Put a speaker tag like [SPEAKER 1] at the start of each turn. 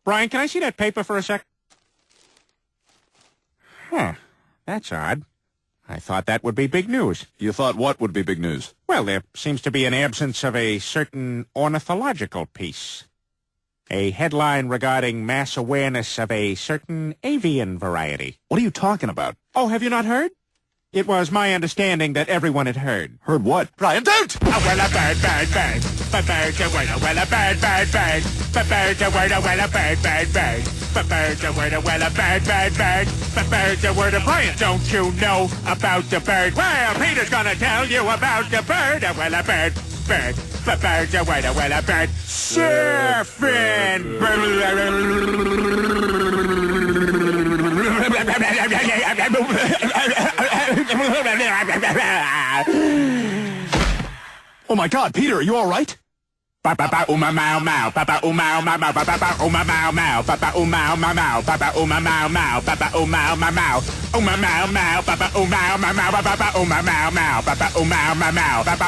[SPEAKER 1] Brian, can I see that paper for a sec? Huh. That's odd. I thought that would be big news.
[SPEAKER 2] You thought what would be big news?
[SPEAKER 1] Well, there seems to be an absence of a certain ornithological piece. A headline regarding mass awareness of a certain avian variety.
[SPEAKER 2] What are you talking about?
[SPEAKER 1] Oh, have you not heard? It was my understanding that everyone had heard.
[SPEAKER 2] Heard what? Brian, don't!
[SPEAKER 1] Oh, well, a bird, bird, bird. But bird, a word, well, a bird, bird, bird. But bird, a word, well, a bird, bird, bird. But bird, a word, well, a bird, bird, bird. But bird, a word, Brian, don't you know about the bird? Well, Peter's gonna tell you about the bird. Well, a bird, bird. But bird, a word, well, a bird. Surfing.
[SPEAKER 2] Oh my God, Peter, are you all right?
[SPEAKER 1] Papa uma mau mau, papa uma mau mau, papa uma mau mau, papa uma mau mau, papa uma mau mau, papa uma mau mau, uma mau mau, papa uma mau mau, papa uma mau mau, papa uma mau mau, papa